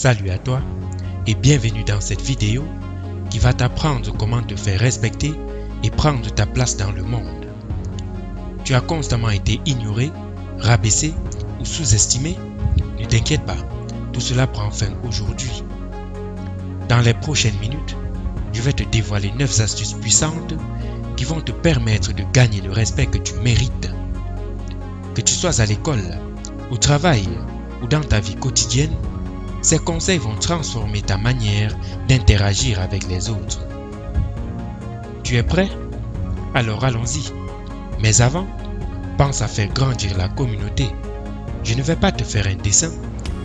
Salut à toi et bienvenue dans cette vidéo qui va t'apprendre comment te faire respecter et prendre ta place dans le monde. Tu as constamment été ignoré, rabaissé ou sous-estimé? Ne t'inquiète pas, tout cela prend fin aujourd'hui. Dans les prochaines minutes, je vais te dévoiler 9 astuces puissantes qui vont te permettre de gagner le respect que tu mérites. Que tu sois à l'école, au travail ou dans ta vie quotidienne, ces conseils vont transformer ta manière d'interagir avec les autres. Tu es prêt? Alors allons-y. Mais avant, pense à faire grandir la communauté. Je ne vais pas te faire un dessin,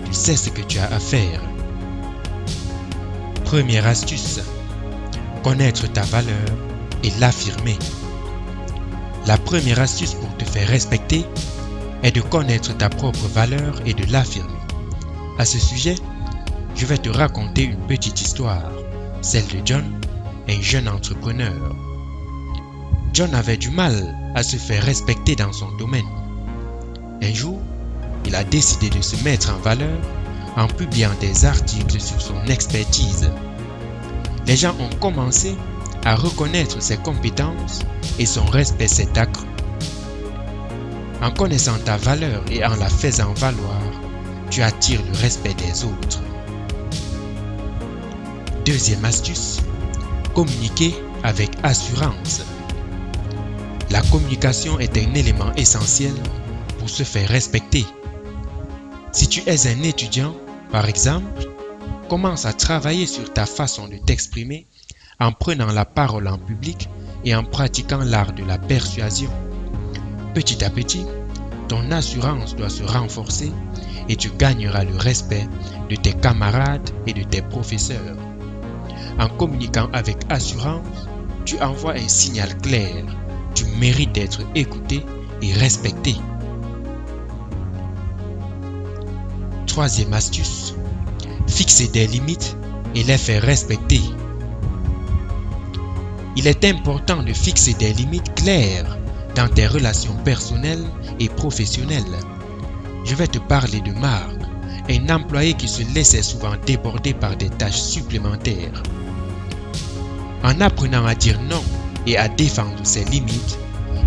tu sais ce que tu as à faire. Première astuce, connaître ta valeur et l'affirmer. La première astuce pour te faire respecter est de connaître ta propre valeur et de l'affirmer. À ce sujet, je vais te raconter une petite histoire, celle de John, un jeune entrepreneur. John avait du mal à se faire respecter dans son domaine. Un jour, il a décidé de se mettre en valeur en publiant des articles sur son expertise. Les gens ont commencé à reconnaître ses compétences et son respect s'est accru. En connaissant ta valeur et en la faisant valoir, tu attires le respect des autres. Deuxième astuce, communiquer avec assurance. La communication est un élément essentiel pour se faire respecter. Si tu es un étudiant, par exemple, commence à travailler sur ta façon de t'exprimer en prenant la parole en public et en pratiquant l'art de la persuasion. Petit à petit, ton assurance doit se renforcer et tu gagneras le respect de tes camarades et de tes professeurs. En communiquant avec assurance, tu envoies un signal clair. Tu mérites d'être écouté et respecté. Troisième astuce, fixer des limites et les faire respecter. Il est important de fixer des limites claires dans tes relations personnelles et professionnelles. Je vais te parler de Marc, un employé qui se laissait souvent déborder par des tâches supplémentaires. En apprenant à dire non et à défendre ses limites,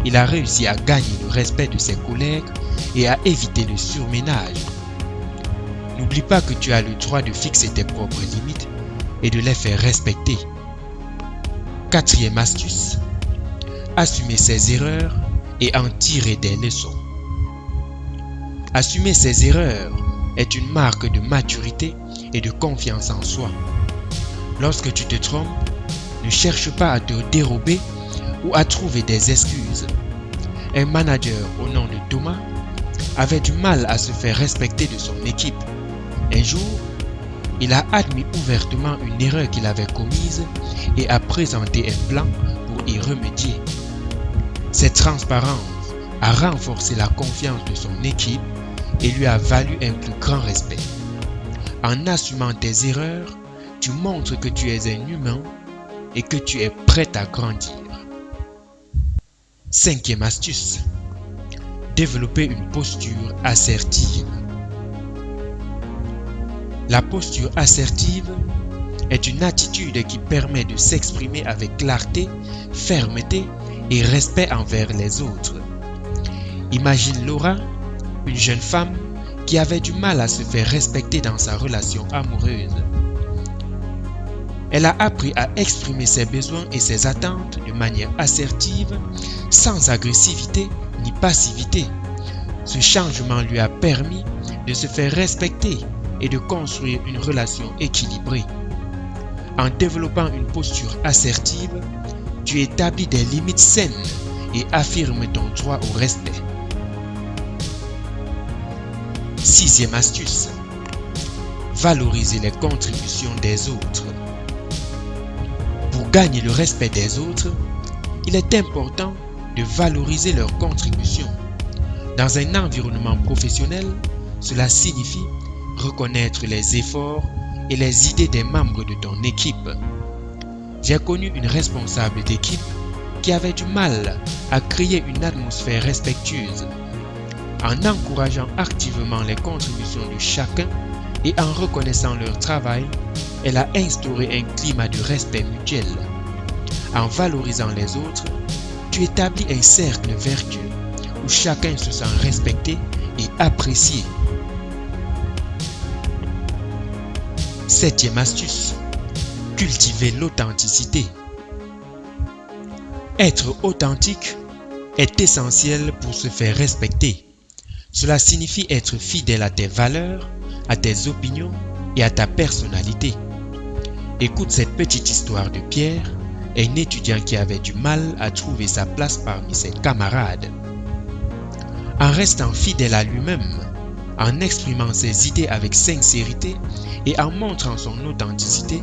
il a réussi à gagner le respect de ses collègues et à éviter le surménage. N'oublie pas que tu as le droit de fixer tes propres limites et de les faire respecter. Quatrième astuce, assumer ses erreurs et en tirer des leçons. Assumer ses erreurs est une marque de maturité et de confiance en soi. Lorsque tu te trompes, ne cherche pas à te dérober ou à trouver des excuses. Un manager au nom de Thomas avait du mal à se faire respecter de son équipe. Un jour, il a admis ouvertement une erreur qu'il avait commise et a présenté un plan pour y remédier. Cette transparence a renforcé la confiance de son équipe et lui a valu un plus grand respect. En assumant tes erreurs, tu montres que tu es un humain et que tu es prêt à grandir. Cinquième astuce, développer une posture assertive. La posture assertive est une attitude qui permet de s'exprimer avec clarté, fermeté et respect envers les autres. Imagine Laura, une jeune femme qui avait du mal à se faire respecter dans sa relation amoureuse. Elle a appris à exprimer ses besoins et ses attentes de manière assertive, sans agressivité ni passivité. Ce changement lui a permis de se faire respecter et de construire une relation équilibrée. En développant une posture assertive, tu établis des limites saines et affirmes ton droit au respect. Sixième astuce, valoriser les contributions des autres. Pour gagner le respect des autres, il est important de valoriser leurs contributions. Dans un environnement professionnel, cela signifie reconnaître les efforts et les idées des membres de ton équipe. J'ai connu une responsable d'équipe qui avait du mal à créer une atmosphère respectueuse. En encourageant activement les contributions de chacun, et en reconnaissant leur travail, elle a instauré un climat de respect mutuel. En valorisant les autres, tu établis un cercle vertueux où chacun se sent respecté et apprécié. 7e astuce, cultiver l'authenticité. Être authentique est essentiel pour se faire respecter. Cela signifie être fidèle à tes valeurs, à tes opinions et à ta personnalité. Écoute cette petite histoire de Pierre, un étudiant qui avait du mal à trouver sa place parmi ses camarades. En restant fidèle à lui-même, en exprimant ses idées avec sincérité et en montrant son authenticité,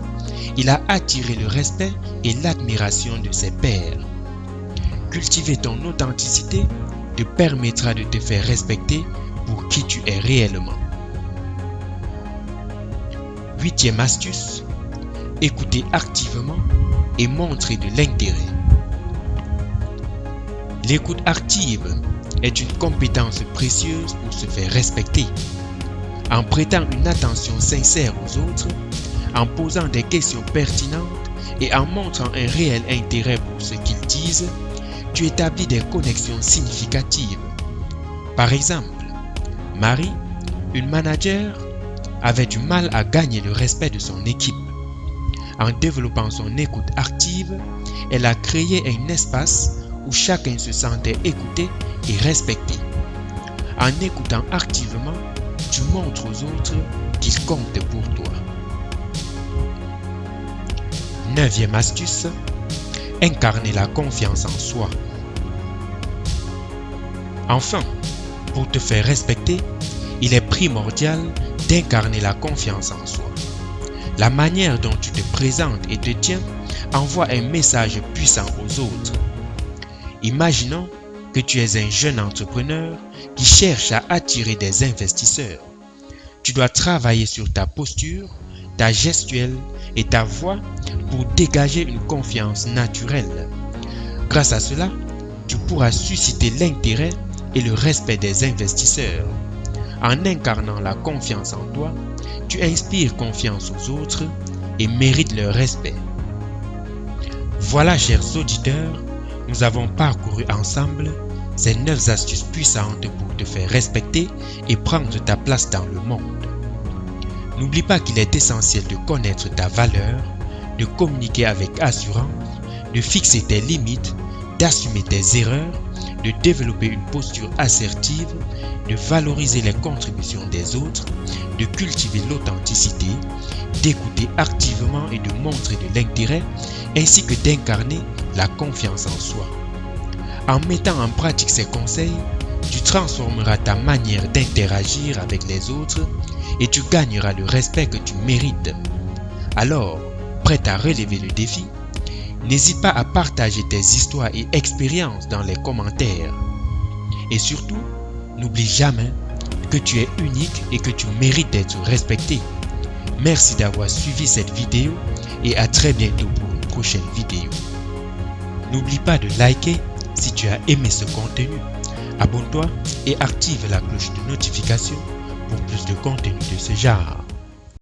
il a attiré le respect et l'admiration de ses pairs. Cultiver ton authenticité te permettra de te faire respecter pour qui tu es réellement. 8e astuce, écouter activement et montrer de l'intérêt. L'écoute active est une compétence précieuse pour se faire respecter. En prêtant une attention sincère aux autres, en posant des questions pertinentes et en montrant un réel intérêt pour ce qu'ils disent, tu établis des connexions significatives. Par exemple, Marie, une manager, avait du mal à gagner le respect de son équipe. En développant son écoute active, elle a créé un espace où chacun se sentait écouté et respecté. En écoutant activement, tu montres aux autres qu'ils comptent pour toi. 9e astuce, incarner la confiance en soi. Enfin, pour te faire respecter, il est primordial d'incarner la confiance en soi. La manière dont tu te présentes et te tiens envoie un message puissant aux autres. Imaginons que tu es un jeune entrepreneur qui cherche à attirer des investisseurs. Tu dois travailler sur ta posture, ta gestuelle et ta voix pour dégager une confiance naturelle. Grâce à cela, tu pourras susciter l'intérêt et le respect des investisseurs. En incarnant la confiance en toi, tu inspires confiance aux autres et mérites leur respect. Voilà, chers auditeurs, nous avons parcouru ensemble ces 9 astuces puissantes pour te faire respecter et prendre ta place dans le monde. N'oublie pas qu'il est essentiel de connaître ta valeur, de communiquer avec assurance, de fixer tes limites, d'assumer tes erreurs, de développer une posture assertive, de valoriser les contributions des autres, de cultiver l'authenticité, d'écouter activement et de montrer de l'intérêt, ainsi que d'incarner la confiance en soi. En mettant en pratique ces conseils, tu transformeras ta manière d'interagir avec les autres et tu gagneras le respect que tu mérites. Alors, prêt à relever le défi? N'hésite pas à partager tes histoires et expériences dans les commentaires. Et surtout, n'oublie jamais que tu es unique et que tu mérites d'être respecté. Merci d'avoir suivi cette vidéo et à très bientôt pour une prochaine vidéo. N'oublie pas de liker si tu as aimé ce contenu. Abonne-toi et active la cloche de notification pour plus de contenu de ce genre.